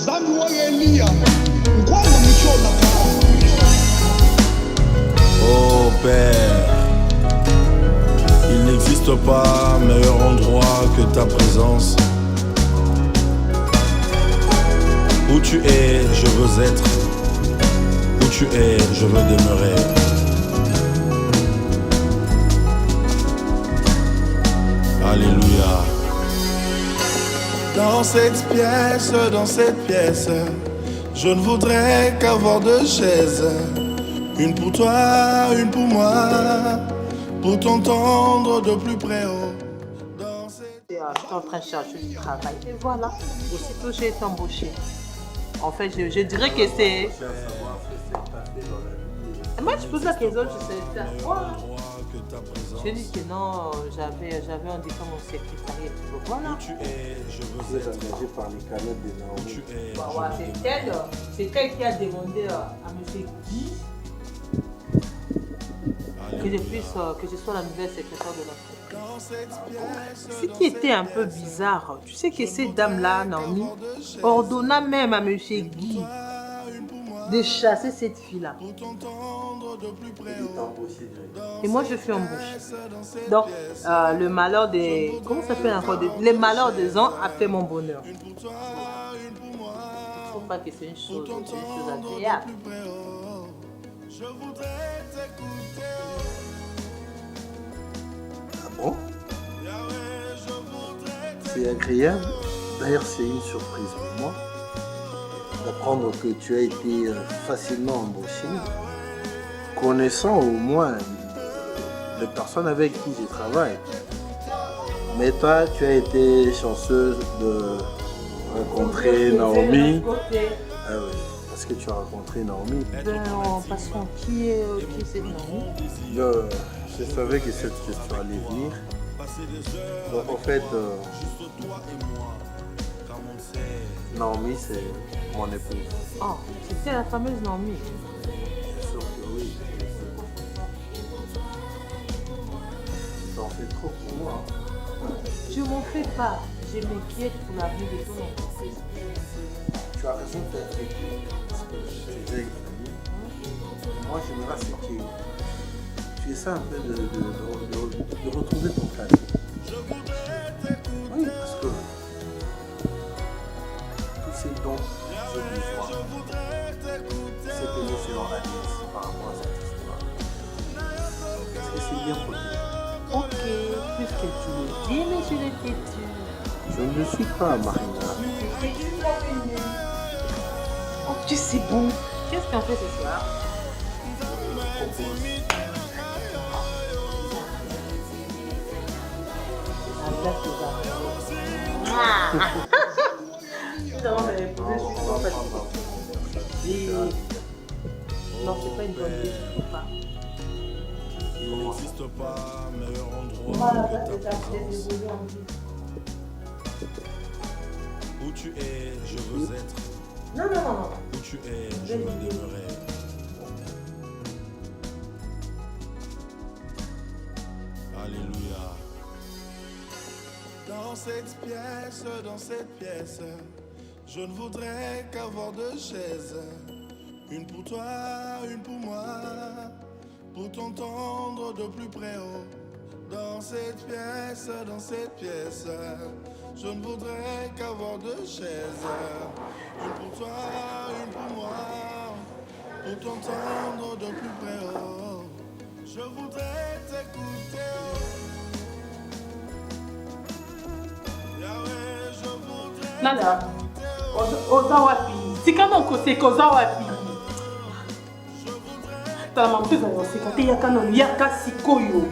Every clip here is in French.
Oh Père, il n'existe pas meilleur endroit que ta présence. Où tu es, je veux être. Où tu es, je veux demeurer. Alléluia. Dans cette pièce, je ne voudrais qu'avoir deux chaises. Une pour toi, une pour moi, pour t'entendre de plus près. J'étais en train de chercher du travail et voilà, aussitôt j'ai été embauchée. En fait, je dirais que c'est... Moi, je pose la question, je sais faire quoi. J'ai dit que non, j'avais un diplôme en secrétariat. Voilà. Tu es engagé par les canettes de Naomi. C'est elle qui a demandé à M. Guy que je sois la nouvelle secrétaire de l'entreprise. Ce qui était un peu bizarre, tu sais que cette dame-là, Naomi, ordonna même à M. Guy de chasser cette fille-là. Et moi, je suis embauchée. Donc, le malheur des... Comment ça s'appelle encore? Les malheurs des uns a fait mon bonheur. Il ne faut pas que c'est une chose agréable. Ah bon? C'est agréable. D'ailleurs, c'est une surprise pour moi d'apprendre que tu as été facilement embauché, connaissant au moins les personnes avec qui je travaille. Mais toi, tu as été chanceuse de rencontrer Naomi. Ah oui, parce que tu as rencontré Naomi. En passant, qui est cette Naomi? Je savais que cette question allait venir. Donc en fait, Naomi, c'est mon épouse. Oh, c'était la fameuse Naomi. Bien sûr que oui. Tu t'en fais trop pour moi. Je m'en fais pas. Je m'inquiète pour l'avenir de ton entreprise. Tu as raison d'être inquiet. Parce que c'est vrai. Moi, j'aimerais ce que tu essaies un peu de retrouver ton cadre. Oui, parce que tous ces dons que j'ai besoin, c'est que je suis en alliance par rapport à cette histoire. Est-ce que c'est bien pour toi? Ok, puisque tu le dis, mais je l'ai têtu. Je ne le suis pas, Marina. Oh, tu sais bon. Qu'est-ce qu'on fait ce soir? Je propose. La place des armes. Putain, on avait posé, je suis trop fatiguée. Non, c'est pas une bonne idée, je ne trouve pas. Il n'existe pas meilleur endroit Moi, la que place ta des armes, présence. désolée, on dit. Où tu es, je veux être. Non. Où tu es, je veux demeurer. Alléluia. Dans cette pièce, je ne voudrais qu'avoir deux chaises. Une pour toi, une pour moi, pour t'entendre de plus près. Dans cette pièce, je ne voudrais qu'avoir deux chaises. Une pour toi, une pour moi, pour t'entendre de plus près. Je voudrais t'écouter. Yahweh, je voudrais. Nana, oza wapi? Tika nokoseka oza wapi? Tala mamutu ezali koseka te yaka nanu yaka sikoyo.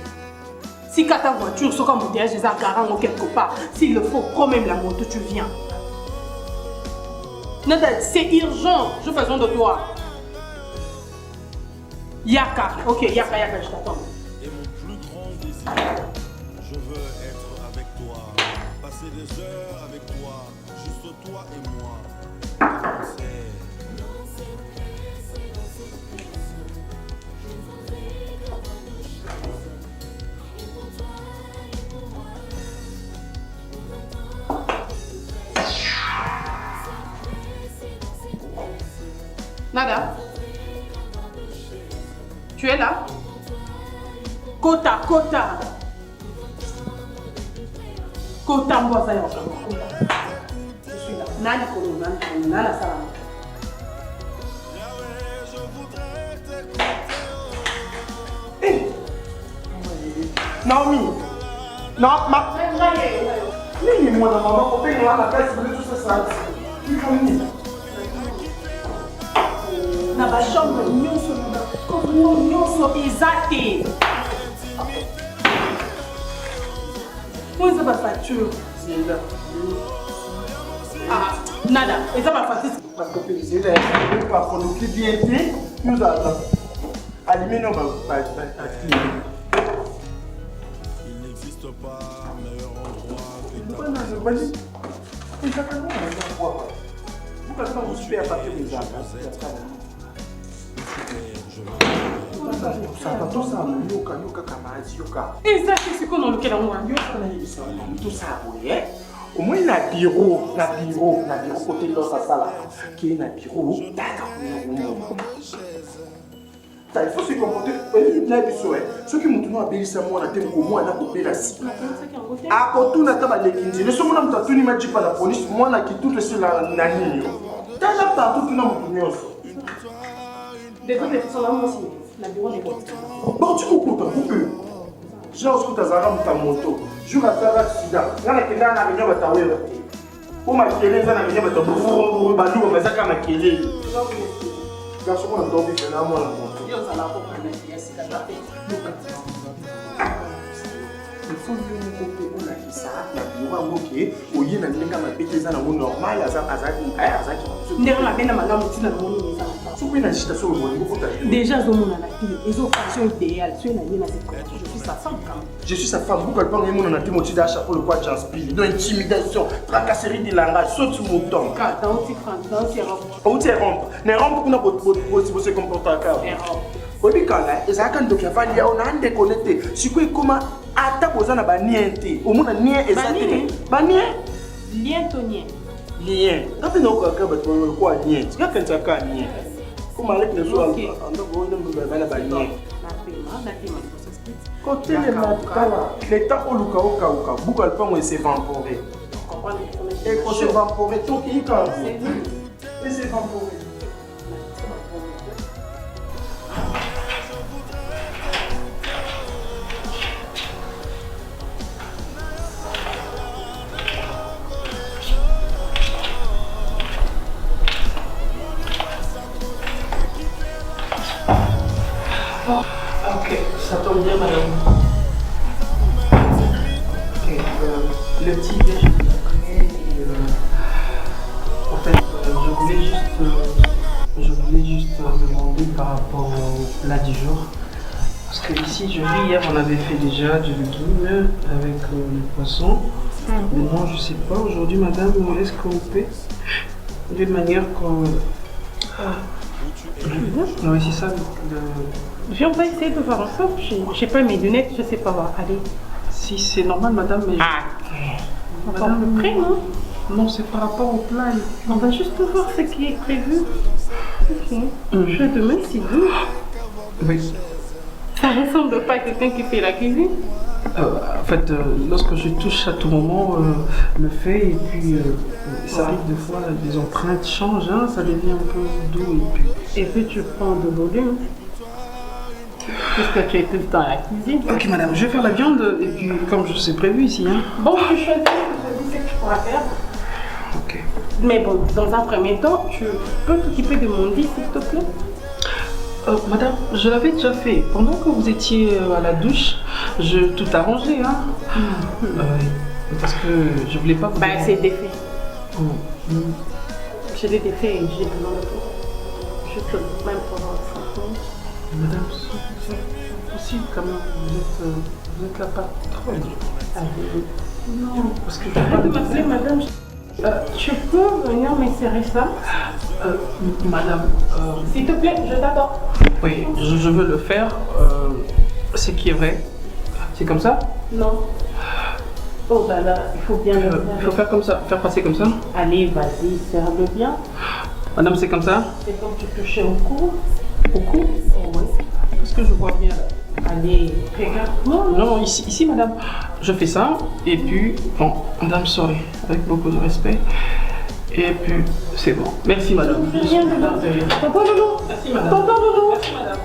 Sika ta voiture soka embouteillage eza garango quelque part. S'il le faut, prends même la moto, tu viens. Nada, c'est urgent. J'ai besoin de toi. Yaka, ok, yaka, je t'attends. Et mon plus grand désir, je veux être avec toi, passer des heures avec toi, juste toi et moi. Danser. Nada? Tu es là? Kota, Kota! Kota mboza ya Kota. Je suis là. Nani kono, nana salama. Naomi, non, ma... Nini mwana mama kopeni wana kasi bile tout ça ça. Il faut ni. Na ba chambre nyonso na ko nyonso ezate. Où est ma facture? C'est là. Ah, nada, eza ma facture. Ma copine, c'est là. Par contre, qui vient ici, nous attend. Allumez nos Il n'existe pas meilleur endroit que ta Vas-y. Exactement, vous quand vous super à partir des arbres. Tout ça, yoka kamazi yoka. Eza c'est qu'on a lequel moi. Yoka na yisa tout ça boye. Au moins na bureau côté de sa salle qui est na bureau. Il faut se comporter. Ceux qui m'ont appelé ça, moi, on a comment on a coupé la cible. À côté, on a tabac les kinzi. Les sommes n'a tout ni m'a dit pas la police. Moi, on a qui tout sur la nani. T'as là partout, tu n'as pas de news. Des autres personnes là, moi aussi. La bureau n'est pas. Bon, tu coupes pas, coupe. J'ai un scooter Zara ta moto. Je vais faire l'accident. Là, on a quelqu'un à venir à ta pour ma kélé, ça n'a rien à te brrrr, balou, mais ça quand ma kélé. Garçon, on a dormi, c'est là, moi, la moto. Il faut que nous coupions la kissa, la bureau, ok, ou y a une gamme à péter ça dans le normal, à ça, déjà, ils ont passion idéale. je suis sa femme, vous ne pouvez pas me motiver à chaque fois le quoi j'inspire. Donc, intimidation, tracasserie de langage, saute sur mon temps. Où tu es rompe? Ne rompe pour se comporter à cas. Oui, quand là, ils ont donc fallu on a déconnecté. Si quoi comment attaque aux ana baniente, au moins nien exactement. Banien? Lien tonien. Lien. Quand on a quoi lien? Tu as quand ça quand lien? Comment aller les autres? On doit voir le la banien. Côté les matala, l'état au luka oka, beaucoup de temps il s'est vaporé. Et quand c'est vaporé, tout qui est quand et c'est vaporé. Ok, ça tombe bien, madame. Ok, le petit déj en fait, je voulais juste demander par rapport au plat du jour. Parce que ici, je vis, hier, on avait fait déjà du légume avec le poisson. Maintenant, je sais pas, aujourd'hui, madame, est-ce qu'on peut, d'une manière qu'on... Oui, c'est ça. On va essayer de voir ensemble. Je sais pas mes lunettes, je sais pas voir. Allez. Si c'est normal, madame, mais... On va à peu près, non? Non, c'est par rapport au plat. On va juste voir ce qui est prévu. Ok. Je demain, c'est vous. Oui. Ça ressemble pas à quelqu'un qui fait la cuisine? En fait, lorsque je touche à tout moment le fait, et puis ça arrive des fois, les empreintes changent, hein, ça devient un peu doux. Et puis tu prends de volume. Puisque tu es tout le temps à la cuisine. Ok, madame, je vais faire la viande, et puis comme je sais prévu ici. Hein. Bon, tu choisis ce que tu pourras faire. Ok. Mais bon, dans un premier temps, tu peux t'occuper de mon lit, s'il te plaît? Madame, je l'avais déjà fait. Pendant que vous étiez à la douche, je tout arrangé, hein. Parce que je voulais pas vous... Bah, c'est défait. Je l'ai défait et j'ai besoin de toi. Juste même pendant 5 minutes. Madame, c'est possible quand même. Vous êtes la patronne. Non, parce que je Arrête de m'appeler madame. Tu peux venir me serrer ça? Madame... S'il te plaît, je t'attends. Oui, je veux le faire. C'est qui est vrai. C'est comme ça? Non. Oh bah là, il faut bien le faire. Il faut faire comme ça, faire passer comme ça. Allez, vas-y, serre-le bien. Madame, c'est comme ça? C'est comme tu touchais au cou. Au cou? Oh, oui. Qu'est-ce que je vois bien là? Allez, regarde. Non, ici, madame. Je fais ça, et puis, bon, madame, sorry, avec beaucoup de respect. Et puis, c'est bon. Merci, madame. Rien de mal. Tonton Doudou. Merci, madame. Tonton Doudou. Merci, madame.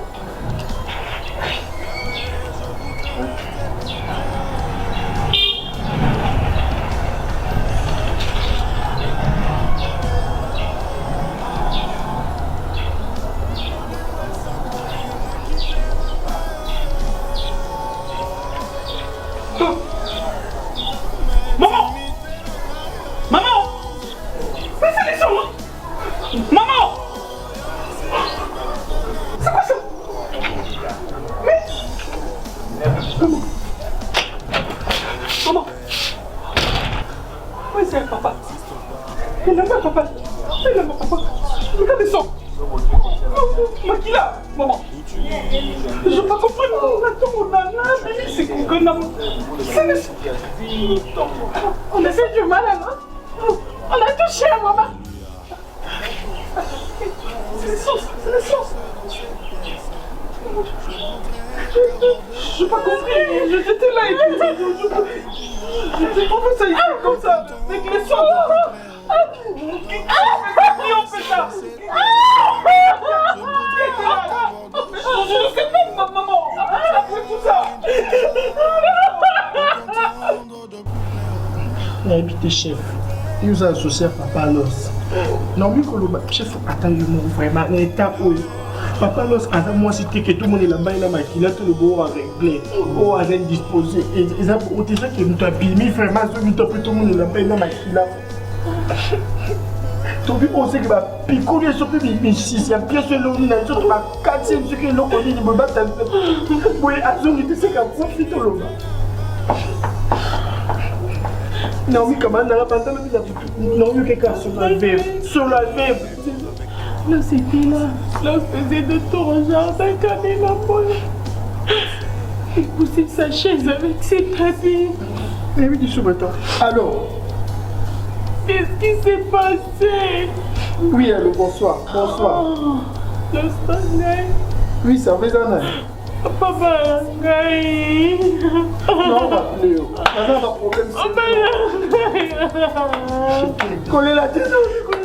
On a fait du mal à maman. On a touché à maman. C'est le sens, c'est le sens. Je n'ai pas compris. J'étais là et puis j'ai trouvé ça ici comme ça. Avec les sons. Qui ont fait ça? Je ne sais pas, maman. Après tout ça. Et puis tes chefs, ils nous ont associé à Papa Los. Non, mais quand le chef attend le mot vraiment, l'état où Papa Los attend moi c'était que tout le monde est là-bas, il a maquillé, tout le monde a réglé, on a disposé. Et ils ont dit que nous t'avons mis vraiment, tout le monde est là-bas, il a maquillé. Tu vois, on sait que ma picoule est sur le mais si c'est bien sûr l'eau, il a dit que ma 4e, ce que l'eau, il me bat un peu. Oui, à ce moment-là, c'est qu'à profiter de l'eau. Non, mais comment on a pas entendu la non, il y a quelqu'un sur la veuve. Sur la veuve. Là, c'était là. Là, on faisait de tours au jardin quand il a volé. Il poussait sa chaise avec ses tapis. Eh oui, dis-moi maintenant. Alors, qu'est-ce qui s'est passé? oui, allô, bonsoir. Bonsoir. Oh, le soleil. Oui, ça va, Zana. Papa Langai. Non, on va appeler. On a un problème. Coller la tête.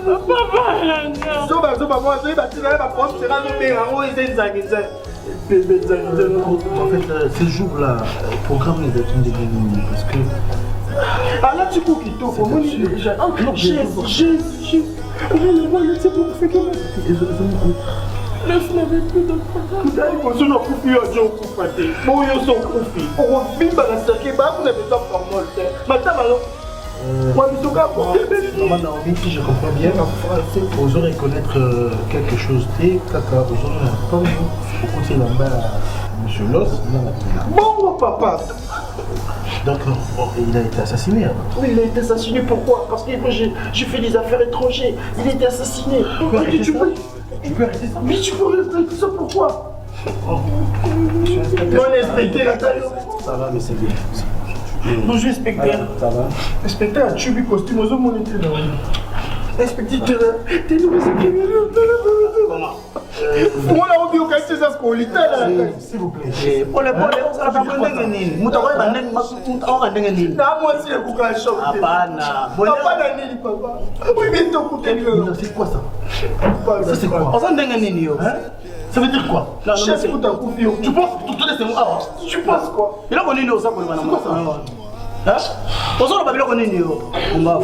Papa Langai. Zoba, moi, je vais bâtir la porte, c'est là, on est en haut, et c'est ça. En fait, ces jours-là, le programme est d'être une dégaine parce que. Ah là, tu peux quitter. Comment il est déjà? J'ai. Le n'avait plus de programme. On a coupé un jour pour fêter. Bon, ils sont coupés. On revient dans la circuit, vous n'avez pas formé. Maintenant, alors. Maman Naomi, si je comprends bien, vous aurez connaître quelque chose. Et Kaka, vous aurez comme vous, côté là-bas, M. Los, bon, papa. donc, il a été assassiné. Oui, il a été assassiné, pourquoi? Parce que moi, j'ai fait des affaires étrangères. Il a été assassiné. Tu peux arrêter ça? Oui, tu peux arrêter ça, pourquoi? Non, l'inspecteur, ça va, mais c'est bien. bonjour, inspecteur. Ça va? Inspecteur, tu as vu costume aux hommes, on était là. Inspecteur, t'es nous, c'est qui? Comment? On l'a oublié au quartier, ça se colle. S'il vous plaît. Pour les on sera pas bon. Moi, c'est le boucan choc. papa. Oui, mais ton côté. C'est quoi ça? Ça, c'est quoi? On s'en dingue nini. Ça veut dire quoi? Chef, tu penses c'est moi. Tu penses quoi? Il a connu nous, ça pour le hein? On s'en va pas bien connu nous. On va.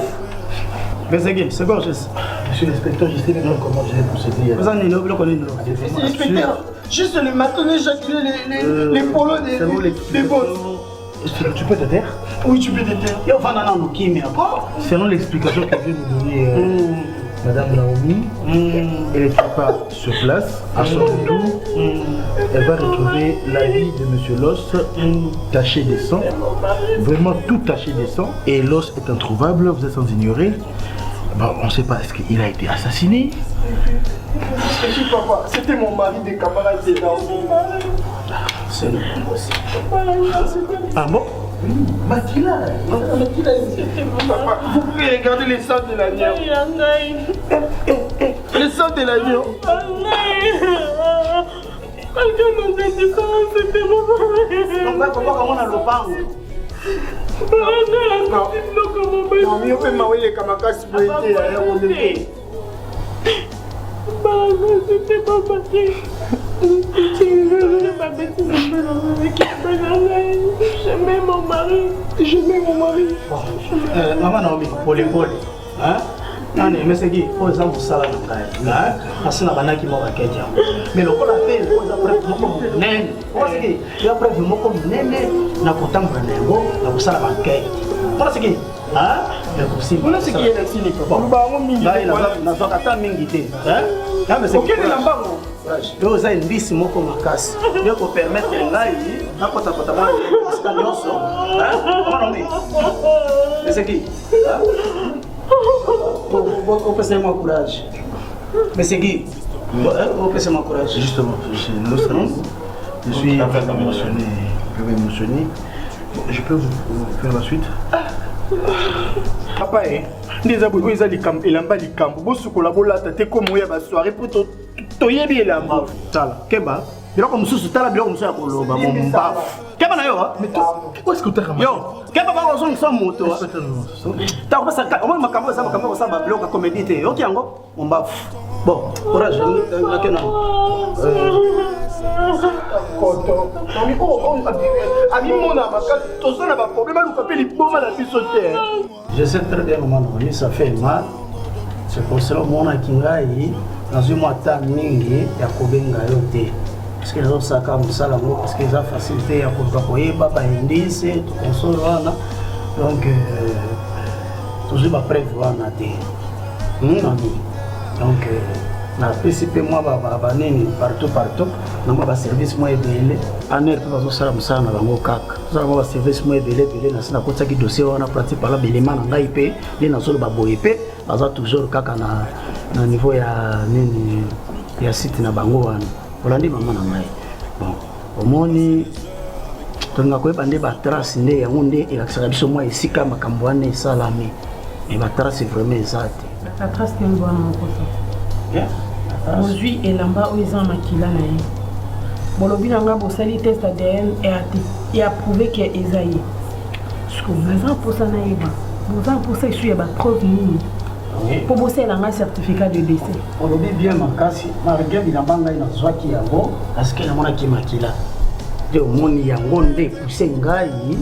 Mais c'est quoi, chef? Monsieur l'inspecteur, je sais même comment je vais procéder. Vous en avez nous, inspecteur, juste le matin, j'accueille les polos des boss. Tu peux te taire? Oui, tu peux te taire. Et enfin, non, qui mais encore? Selon l'explication que vient nous donner Madame Naomi, elle n'était pas sur place. À son retour, elle va retrouver la vie de Monsieur Los taché de sang, vraiment tout taché de sang. Et Los est introuvable, vous êtes sans ignorer. Bon, on ne sait pas, est-ce qu'il a été assassiné? Papa, c'était mon mari des camarades des C'est le ah bon? Oui, Mathila. Papa, vous pouvez regarder les sangs de la nière. Le pilote de l'avion. On va comment on a le pango. Non, mais on peut m'envoyer comme un casse pour aider. C'était pas passé. J'aimais mon mari. Maman Naomi, Paul. Hein? Non, mais c'est qui? Pour exemple, ça là, parce que na banaki mo baketi. Mais le col appelle, pour après moko nene. Parce que il y a après moko nene na kotambra nengo, na kusala baketi. Parce que hein? Mais possible. Voilà ce qui est cynique. Bon, ba ngo mingi. Là, na zokata mingi te. Hein? Là, mais c'est OK na mbango. Yo za ndisi moko makasi. Yo ko permettre ngai na kota ba ska nyonso. Hein? Maman Naomi. Mais c'est qui? Vous passez mon courage. Mais c'est qui? Vous passez mon courage. Justement, c'est notre nom. Je suis un peu émotionné. Je peux vous faire la suite? Papa, les abouilles, ils ont dit qu'il a des camps. Vous avez dit comme vous avez soirée pour tout yebi la mort. Tala, Keba. Il y a comme sous tala, il y a comme ça pour le bas. Keba na yo, mais Où est-ce que tu as yo, Keba va rejoindre son moto. T'as pas ça, on va m'accamer ça, m'accamer ça, ma bloc à comédie. Ok, on va. Bon, courage, la kenna. Koto. Ami ko, ami mona makasi, tout ça n'a pas problème, nous capé les bombes à la pissoter. Je sais très bien maman, ça fait mal. C'est pour cela mon akingai, dans une moitié mingi ya kobenga yote. Parce que les autres ça comme ça là, parce qu'ils ont facilité à pour payer papa indice, tout console wana. Donc toujours pas prévoir na té. Donc na PCP moi ba nini partout na ba service moi ebele aner pe bazo sala musala na bango kaka sala ba service moi ebele na sina kotsa ki dossier wana pratique par la belema na ngai pe les na solo ba boye pe baza toujours kaka na niveau ya nini ya site na bango wana olandi mama na ngai bon omoni tonga ko ebande ba trace nde yango nde elakisaka biso moi esika makambo wana esalami mais ba trace vraiment ezate la trace que nous avons en aujourd'hui et là-bas où ils ont maquillé là bolobi nanga bosali test ADN et approuvé que Esaïe ce que vous pour ça naïba vous pour ça je ba preuve nini pour bosser un certificat de décès bolobi bien makasi malgré bilambanga ina zwaki yango parce que na mona ki makila de omoni yango nde poussé ngai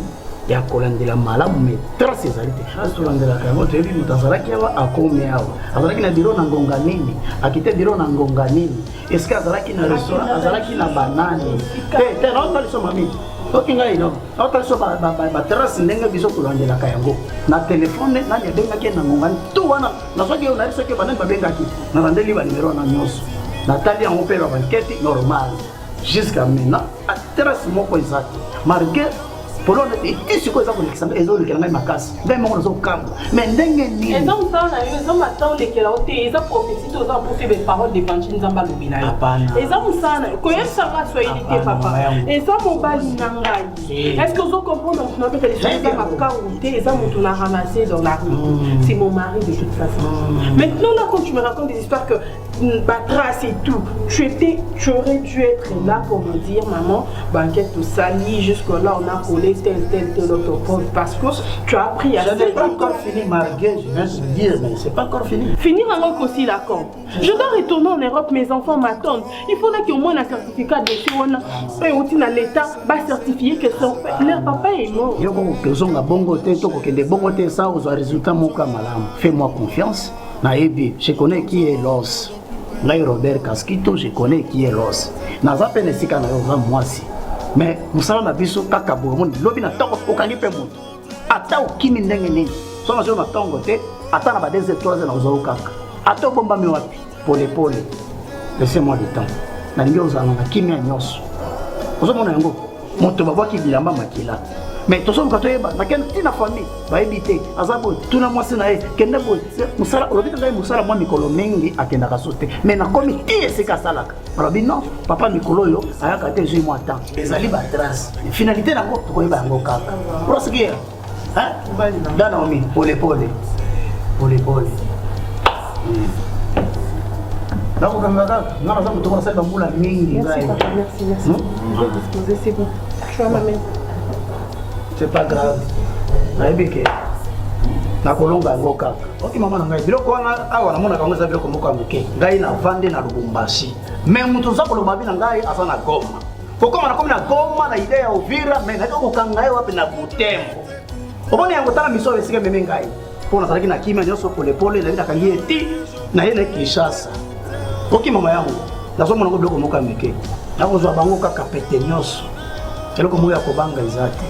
ya kolandela malamu mais trace ezalite asolandela kango tebi mutazalaki awa akome awa azalaki na biro na ngonga nini akite biro na ngonga nini est-ce que azalaki na restaurant azalaki na banani te na otali so mami ok ngai no otali so ba trace ndenge biso kolandela kango na telefone na ya bengaki na ngonga tu wana na soki na soki banani babengaki na bandeli ba numéro na nyonso na tali yango pe ba enquête normal jusqu'à maintenant a trace moko ezati malgré pour l'on est ici quoi ça pour l'exemple et autres qui n'ont makasi ben mon zo kam mais ndenge ni ils ont ça là ils ont attend les là ils ont prophétie aux gens pour faire des paroles de Vanchine Zamba Lubina ils ont ça là quoi ça va soyez papa ils ont mon bali nangai est-ce que vous comprenez donc on peut les choses dans ma carouté ils ont tout la ramasser dans la rue c'est mon mari de toute façon maintenant là quand tu me racontes des histoires que trace et tout tu aurais dû être là pour me dire maman banquette tout sali jusque là on a collé tel autre preuve parce que tu as appris à faire. Ce n'est pas encore fini, Marguerite, je viens de te dire, mais c'est pas encore fini. Finir alors aussi la compte. Je dois retourner en Europe, mes enfants m'attendent. Il faudrait qu'au moins un certificat de et aussi dans l'État va certifier que leur papa est mort. Yo kozonga bongo te to kokende bongo te ça aux résultats mon malam. Fais-moi confiance. Naebi, je connais qui est Los. Là Robert Casquito, je connais qui est Los. Naza pene sika na yo moi si. Mais musala na biso kaka bomo lobi na toko okangi pe mutu ata okimi ndenge nini so na zo na tongo te ata na ba 2 3 na ozo kaka ata bomba mi wapi pole laissez-moi du temps na lingi ozana na kimia nyonso ozo mona yango moto babwaki bilamba makila mais to so ka to yeba na ken tina famille ba ebite azabo tuna mwasi na ye kende bo musala lobi ngai musala mwa mikolo mingi akenda ka sote mais na komi tie sika salaka robi non papa mikolo yo ayaka te jui moi temps ezali ba trace finalité na ngo to koyeba ngo kaka prosiguer hein dana omi pole D'accord, comme ça, on a besoin de commencer à faire la mingi. Merci, papa, merci. Je vais disposer, c'est bon. Tu vas m'amener. C'est pas grave. Naibeke. Nakolonga yango kaka. Ok mama na ngai biloko wana awa namona kango eza biloko moko ya moke. Ngai na vande na Lubumbashi. Mais mutu za koloba bina ngai aza na Goma. Kokoma na komi na Goma na idea ya Uvira mais ngai kokanga ye wapi na Butembo. Obona yango tala miso esika meme ngai. Pona salaki na kimia nyoso pole pole na kangi eti na ye na Kinshasa. Ok mama yango. Nazomona ngo biloko moko ya moke. Nakozwa bango kaka pete nyoso. Eloko moko ya kobanga ezate.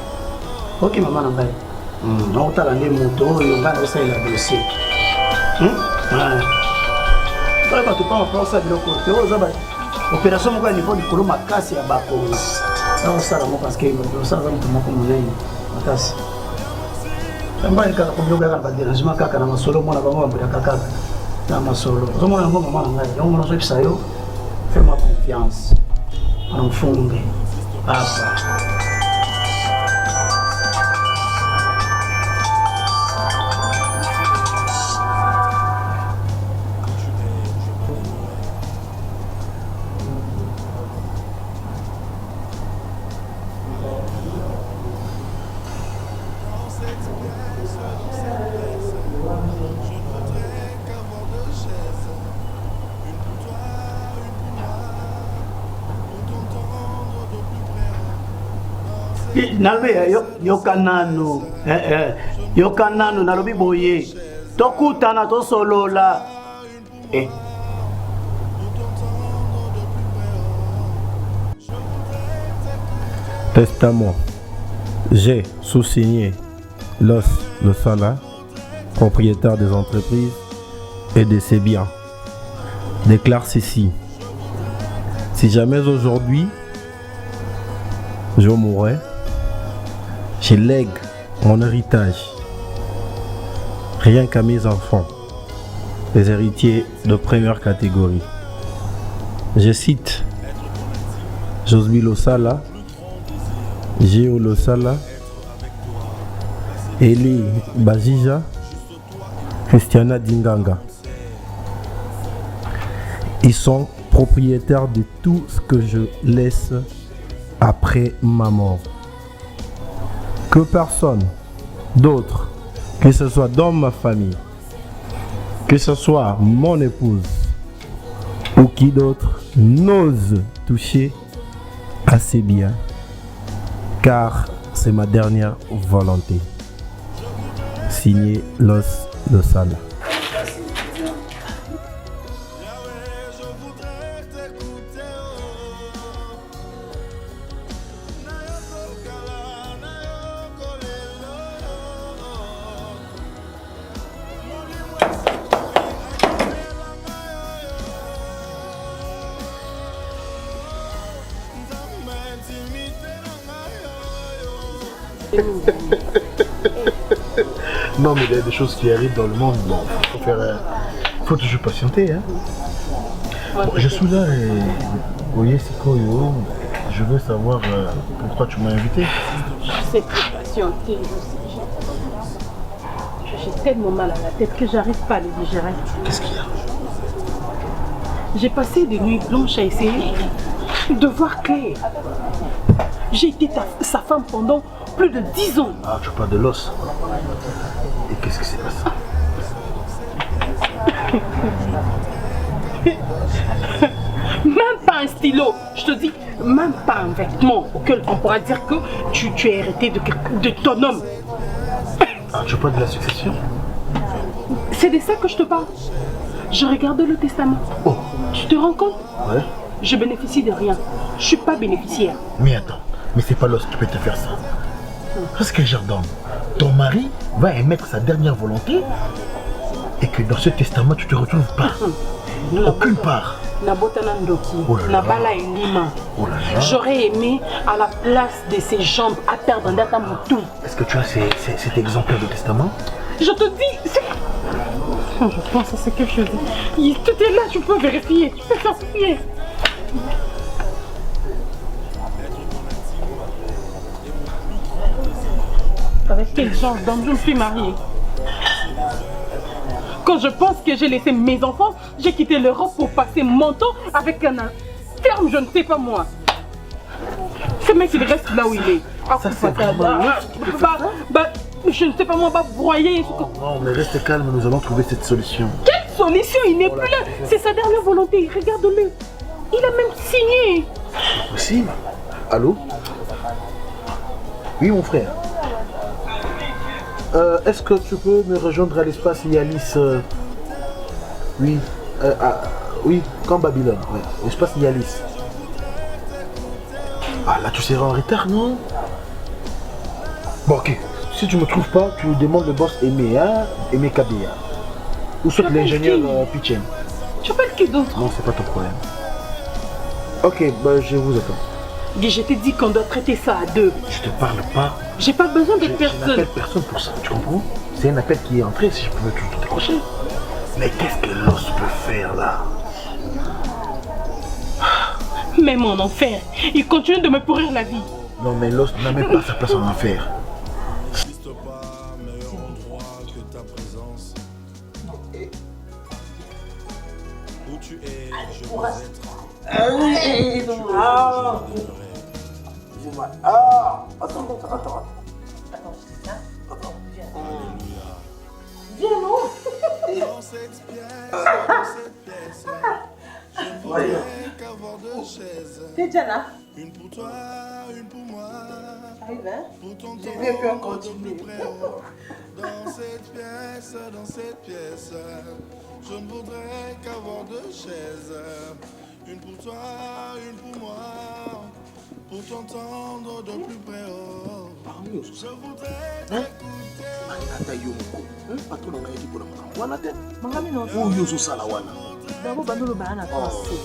Ok mama na ngai. Non, tu as un moto, on va aussi la dossier. Tu vas pas ça de l'autre côté. Opération au niveau du coloma casse à Bako. Ça on ça parce que ça va me comme on casse. Tamba nika ko bloga ka dérangement kaka na masolo mona bango mbira kaka na masolo. Zo mona ngo mama ngai, yo mona so pisayo. Fais-moi confiance. On fonde. Papa. Nalbe yokanano yokanano nalobi boye tokutana tosolola Testament. J'ai sous-signé Los Losala, propriétaire des entreprises et de ses biens. Déclare ceci. Si jamais aujourd'hui je mourrais, je lègue mon héritage rien qu'à mes enfants, les héritiers de première catégorie. Je cite Josby Losala, Géo Losala, Eli Bazija, Christiana Dinganga. Ils sont propriétaires de tout ce que je laisse après ma mort. Que personne d'autre, que ce soit dans ma famille, que ce soit mon épouse ou qui d'autre, n'ose toucher à ces biens, car c'est ma dernière volonté. Signé Los Losala. Non, mais il y a des choses qui arrivent dans le monde. Bon, faut toujours patienter. Hein. Bon, je suis là et Oye Sikoyo, je veux savoir pourquoi tu m'as invité. Je sais plus patienter. J'ai tellement mal à la tête que j'arrive pas à le digérer. Qu'est-ce qu'il y a? J'ai passé des nuits blanches à essayer de voir clair. J'ai été sa femme pendant plus de 10 ans. Ah, tu parles de l'os. Et qu'est-ce qui s'est passé? Même pas un stylo, je te dis, même pas un vêtement auquel on pourra dire que tu es hérité de ton homme. Ah, tu parles de la succession? C'est de ça que je te parle. Je regarde le testament. Oh. Tu te rends compte? Ouais. Je bénéficie de rien. Je suis pas bénéficiaire. Mais attends, mais c'est pas l'os qui peut te faire ça. Parce que Jardin, ton mari va émettre sa dernière volonté et que dans ce testament tu te retrouves pas. Aucune part. J'aurais aimé à la place de ses jambes à perdre un data tout. Est-ce que tu as cet exemplaire de testament? Je te dis, je pense à ce que je dis. Tout est là, tu peux vérifier. Tu peux vérifier. Avec quel genre d'homme je me suis mariée? Quand je pense que j'ai laissé mes enfants, j'ai quitté l'Europe pour passer mon temps avec un ferme, je ne sais pas moi. Ce mec, il reste là où il est. Ça, c'est je ne sais pas moi, broyer. Non, mais reste calme, nous allons trouver cette solution. Quelle solution? Il n'est plus là. C'est sa dernière volonté. Regarde-le. Il a même signé. C'est possible. Allô? Oui, mon frère. Est-ce que tu peux me rejoindre à l'espace Yalis Oui. Oui, comme Babylone. Ouais. L'espace Yalis. Ah, là, tu seras en retard, non? Bon, ok. Si tu me trouves pas, tu demandes le boss Aimé, hein? Aimé Kabia. Ou soit l'ingénieur Pichen. Tu appelles qui d'autre? Non, c'est pas ton problème. Ok, bah, je vous attends. Je t'ai dit qu'on doit traiter ça à deux. Je te parle pas. J'ai pas besoin de Je personne. n'appelle personne pour ça, tu comprends? C'est un appel qui est entré, si je pouvais toujours décrocher. Mais qu'est-ce que l'os peut faire là? Même en enfer, il continue de me pourrir la vie. Non, mais l'os n'a même pas sa place en enfer. N'existe pas meilleur endroit que ta présence. Où tu es, je veux être. Attends. Viens, non? Dans cette pièce, je ne voudrais qu'avoir deux chaises. T'es déjà là? Une pour toi, une pour moi. Arrive, hein? Pour ton Je vais plus temps continuer. de plus près. Dans cette pièce, je ne voudrais qu'avoir deux chaises. Une pour toi, une pour moi. Pour t'entendre de plus près. Je voudrais t'écouter. D'abord, bandolo bana na pensée.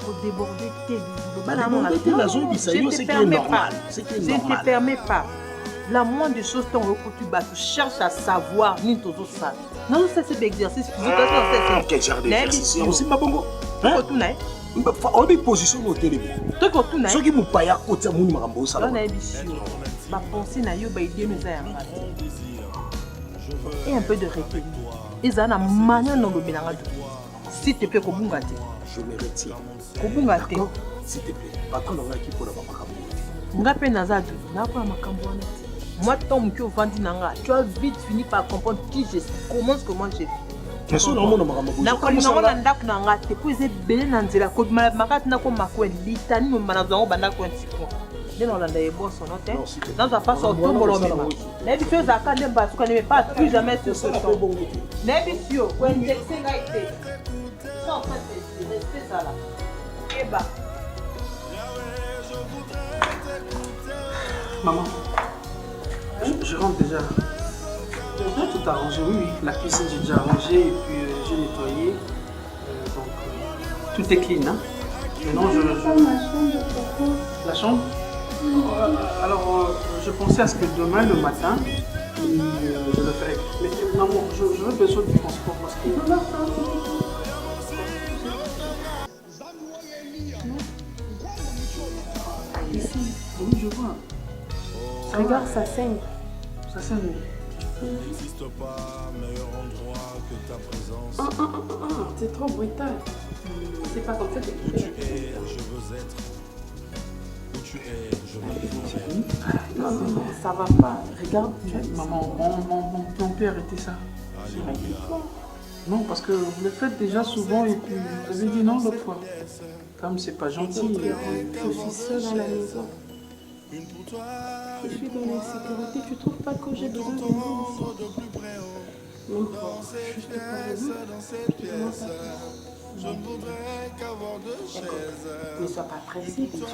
Faut déborder tes c'est qui est normal. C'est qui est Je ne te normal. permets pas. La moindre des choses, ton recours, tu cherches à savoir, ni tout ça. Non, ça c'est l'exercice physique. Quel genre d'exercice? On sait pas bon. Hein? On est positionné au téléphone. Toi, quand tu n'as Ceux qui m'ont pas à côté, mon numéro, ça va. ma pensée n'a eu pas idée, mais ça et un peu de retenue. Ils ont une manière de le mélanger. S'il te plaît, Kobungate. Je me retire. Kobungate. S'il te plaît. Patron, on a qui pour la papa. Ngape Nazado, n'a pas ma cambouane. Moi, tant que tu nanga, tu as vite fini par comprendre qui je suis, comment je vis. Mais ça, non, non, non, te poser belle dans la côte malade, na ko makwe litani mo manazango banda ko ntiko. Neno landa e boss on note. Dans sa face au tombolo mema. Les choses à quand pas ce qu'on ne pas plus jamais sur ce ton. Les bisio, ko indexer nga été. Sans fait de rester ça là. Et bah. Maman, je rentre déjà. J'ai tout arrangé, oui. La cuisine j'ai déjà arrangé et puis j'ai nettoyé. Donc tout est clean. Hein. Maintenant La chambre alors je pensais à ce que demain le matin, je le ferai. Mais maman, je veux besoin du transport parce que... Oui, je vois. Regarde, ça saigne. Ça saigne. N'existe pas meilleur endroit que ta présence. C'est trop brutal. C'est pas comme ça que Où tu es, je veux être. Où tu es, je veux être. Non, ça va pas. Regarde. Maman, mon père était ça. Non, parce que vous le faites déjà souvent et puis vous avez dit non l'autre fois. Comme c'est pas gentil. Je suis seule à la maison. Je suis dans l'insécurité. Tu trouves pas que j'ai besoin de vous ici? Non, juste pas Je ne voudrais qu'avoir deux chaises. Ne sois pas pressé, tu seras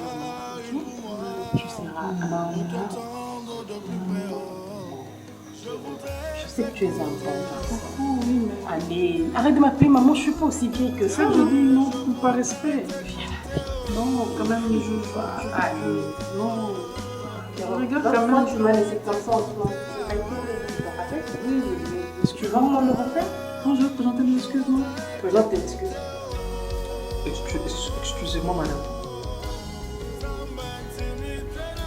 Je sais que tu es un bon garçon. Oui, mais... Allez, arrête de m'appeler maman, je suis pas aussi vieille que ça. Je dis non, par respect. Non, quand même, allez, non. Regarde quand même. Tu m'as laissé comme ça en ce moment. Oui, excuse-moi. Comment on le refait? Non, je vais te présenter mes excuses, non? Présente tes excuses. Excusez-moi, madame.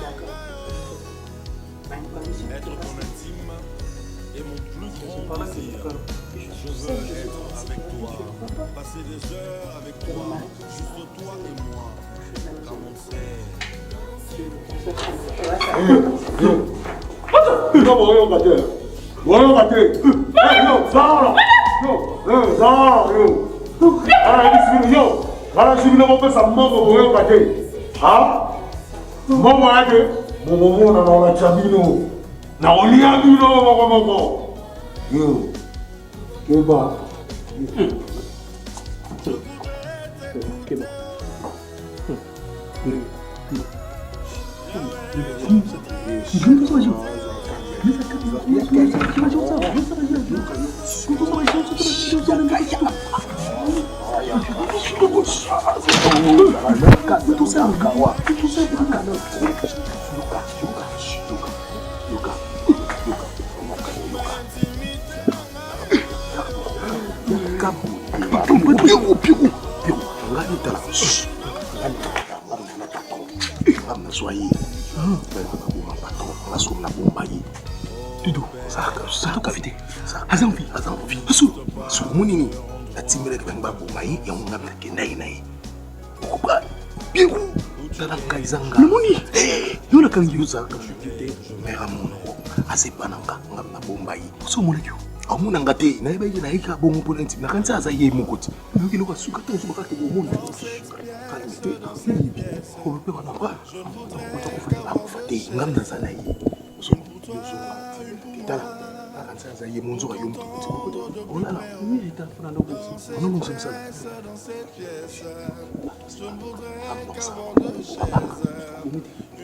D'accord. Pas une condition. Être ton intime, est mon plus grand désir. Je veux être avec toi, passer des heures avec toi, juste toi et moi, car on sait.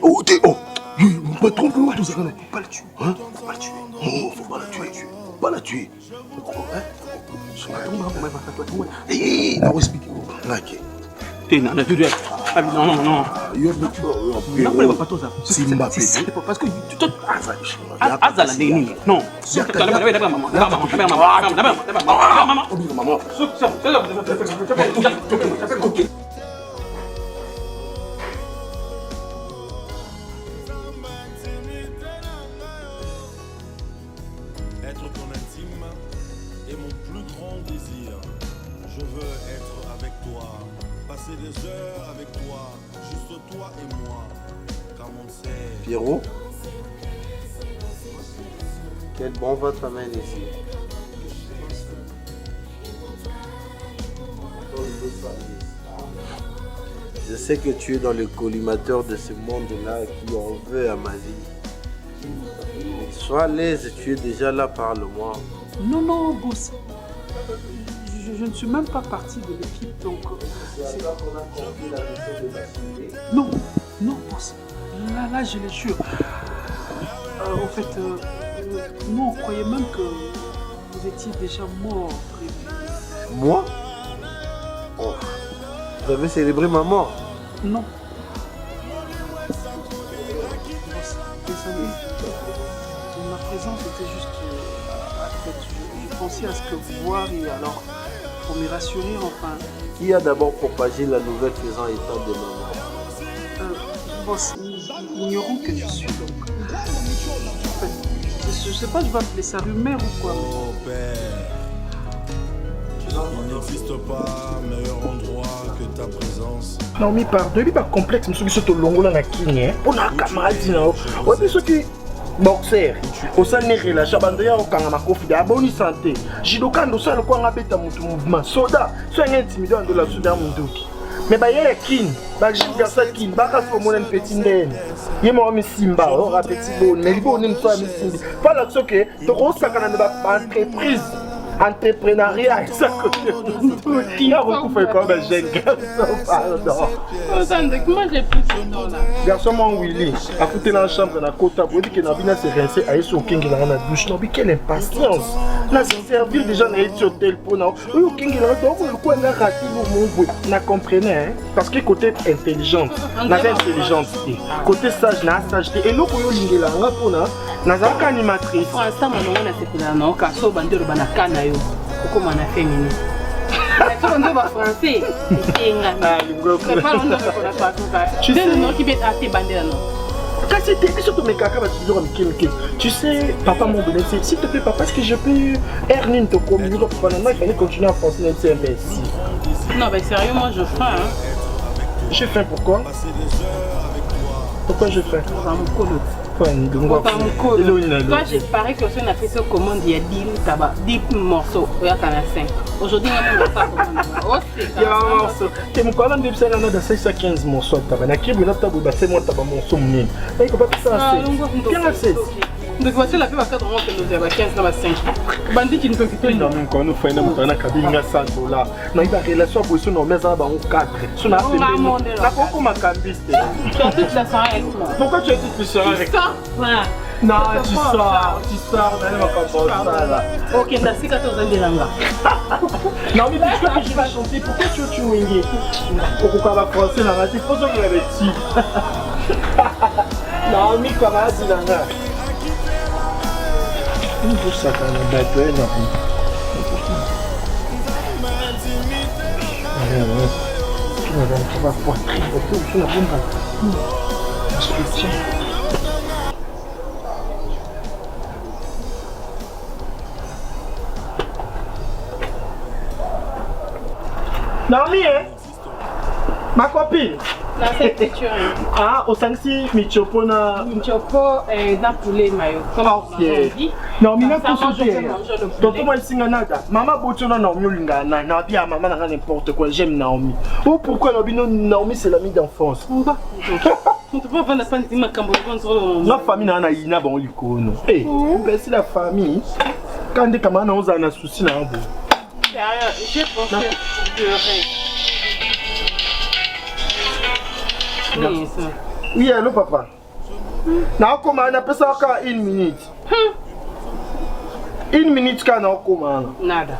Oh, pas tromper, tout ça, faut pas le tuer, hein? Faut pas le tuer. Oh, faut pas la tuer, pas la tuer. Hé, non, explique. Ok. Non, non. Non, pas tout ça. Simba, parce que Azala Nini. Non. Être ton intime est mon plus grand désir. Je veux être avec toi, passer des heures avec toi, juste toi et moi, car on sait. Pierrot, quel bon vin t'amène ici? Je sais que tu es dans le collimateur de ce monde-là qui en veut à ma vie. Sois à l'aise, tu es déjà là, parle-moi. Non, boss. Je ne suis même pas partie de l'équipe, donc... C'est là qu'on a compris la mission de la cité. Non, boss. Là, je le jure. En fait, nous, on croyait même que vous étiez déjà mort. Moi? Oh, vous avez célébré ma mort? Non. Boss, désolé. Ma présence était juste... en fait, je pensais à ce que vous voir et alors, pour me rassurer, enfin... Qui a d'abord propagé la nouvelle faisant état de ma mort? Boss, ignorant que je suis donc... En fait, je sais pas, je vais appeler ça rumeur ou quoi. Mon père, il n'existe pas meilleur endroit que ta présence. Non, mais pardon, il pas complexe, mais ce que longo là Kenya. On a camarade non. On dit ce qui boxer. Au sein de la chabanderia au kanga makofi da bonne santé. Jidokando ça le quoi ngabeta mutu mouvement. Soda, soit intimidant de la soda munduki. Mais bah y'a kin, bah j'ai garçon kin, bah quand on monte un petit ndène. Y'a moi mi simba, on a petit bon, mais il faut ne pas mi simbi. Pas là ce que, tu roses quand on a entreprise. Entrepreneuriat, ça qui a beaucoup fait comme un jeune garçon, pardon. Moi j'ai plus de temps là. Garçon, mon Willy, à foutre dans la chambre, dans la côte, pour dire que Nabina s'est rincé, à son king dans la douche. Non, mais quelle impatience! Là, c'est servir déjà dans les hôtels pour nous. Oui, au king dans la douche, le coin n'a raté mon goût. N'a comprenez, hein? Parce que côté intelligente, n'a intelligence. Côté sage, n'a sageté. Et nous, pour nous, l'ingéla, on a pour nous, n'a pas animatrice. Pour l'instant, on a fait là, non, car ça, on a fait comment on a fait mini. On a français. Tu sais, non qui peut être bandé non. Tu sais, papa m'a donné, s'il te plaît, papa, est-ce que je peux Ernie te communiquer pendant il fallait continuer à penser même c'est imbécile. Non, mais sérieux, moi je faim. Hein. J'ai faim pourquoi? Pourquoi j'ai faim? Toi, j'ai parlé que on a fait ce commande il y a 10 morceaux. Il y a 5. Aujourd'hui, on a fait il y a un morceau. Tu me connais depuis ça, on a 615 morceaux de tabac. Qui vous a tabou, c'est moi tabac morceau mien. Il faut pas que ça assez. Bien assez. Donc voici la vie à 4 mois que nous avons 15 dans 5. Bandit qui ne peut plus. Non, mais quand nous faisons une cabine à 100 $. Non, il y a une relation pour nous mais ça va en 4. Sur la télé. La coco m'a cambiste. Tu as toute la soirée avec moi. Pourquoi tu as toute la soirée avec moi? Non, tu sors, d'aller ma ça là. Ok, t'as 14 ans de langue. Non, mais pourquoi que je vais chanter? Pourquoi tu veux winguer? Pourquoi va français là? Il faut que je l'avais dit. Non, mais comment dit là? Tout ça quand même bête, non. Naomi, hein? Ma copine. La secrétaire. Ah, au 5-6, Michopo na... Michopo na poulet mayo. Comme on dit. Naomi na poulet. Tonton moi singa nada. Maman boutona Naomi linga na. Na bien maman na n'importe quoi. J'aime Naomi. Oh pourquoi Naomi c'est l'ami d'enfance. On peut pas vendre pas de ma cambo sur la famille na ina bon likono. Eh, ben c'est la famille. Quand des camarades on a un souci na bo. J'ai pensé pleurer. Oui, allô papa. Na comment on appelle ça encore 1 minute. 1 minute quand on commence. Nada.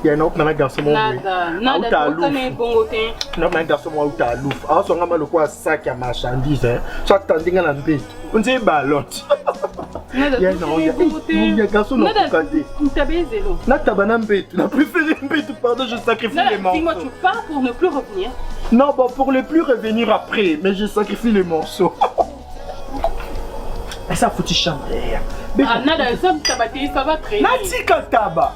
Il y a un autre garçon mon. Nada. Nada. Non, mais garçon moi out à louf. Alors on a mal quoi sac à marchandise hein. Soit tending à l'embête. On dit balotte. Il y a garçon non canté. Tu as baisé l'eau. Nata banane bête. Tu as préféré une bête pardon, je sacrifie les morceaux. Dis-moi tu pars pour ne plus revenir. Non, bon pour ne plus revenir après, mais je sacrifie les morceaux. Et ça faut-il chambrer. Ah nada, ça va très bien. Nati kataba.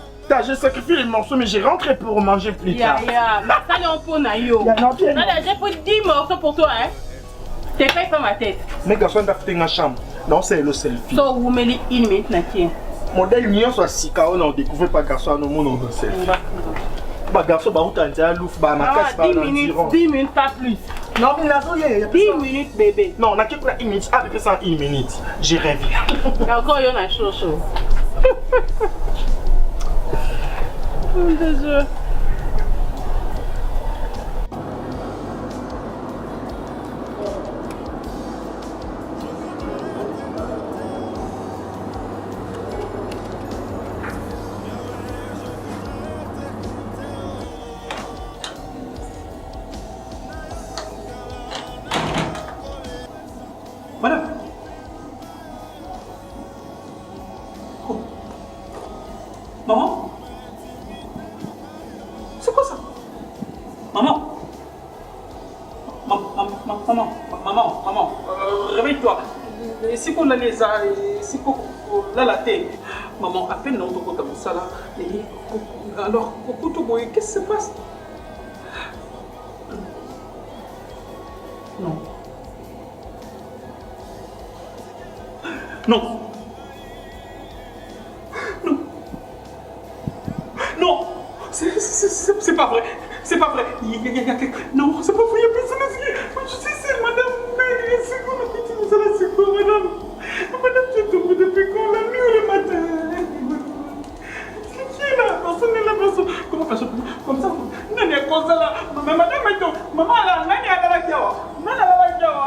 Je sacrifie les morceaux, mais j'ai rentré pour manger plus tard. Mais ça n'est pas na yo. Nada, j'ai pris 10 morceaux pour toi, hein. T'es pas fait ma tête. Mais garçon doit faire une chambre. Non, c'est le selfie. So, vous mettez 1 minute na qui? Modèle mignon soit si on a découvert pas garçon au monde dans selfie. Bah garçon bah où t'as un louf bah ma casse pas 10 minutes pas plus. Non mais là il y a 10 minutes bébé. Non, on a quelque 1 minute avec ça 1 minute. J'ai rêvé. Encore il y en a chaud. Désolé. Madame. Oh. Maman. C'est quoi ça? Maman. Maman. Réveille-toi. Si qu'on a les si qu'on a la tête. Maman, à peine non comme ça là. Alors, qu'est-ce qui se passe? Non. Non. Non. C'est pas vrai. C'est pas vrai. Il y a quelque... Non, c'est pas vrai. Il y a personne ici. Je sais, c'est madame. Mais c'est quoi la petite? C'est quoi, madame? Madame, tu es tombée depuis quand? La nuit ou le matin? Qui est là? Personne n'est là. Comment personne? Comme ça? Non, il y a quoi ça là? Mais madame, maman, là, nani a la kiawa? Nani a la kiawa?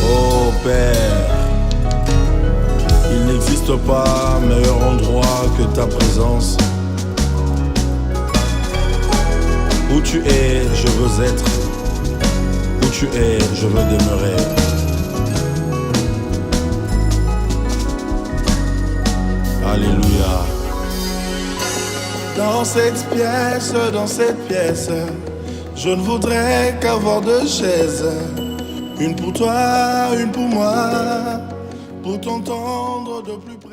Oh Père, il n'existe pas meilleur endroit que ta présence. Où tu es, je veux être. Où tu es, je veux demeurer. Alléluia. Dans cette pièce, je ne voudrais qu'avoir 2 chaises. Une pour toi, une pour moi, pour t'entendre de plus près.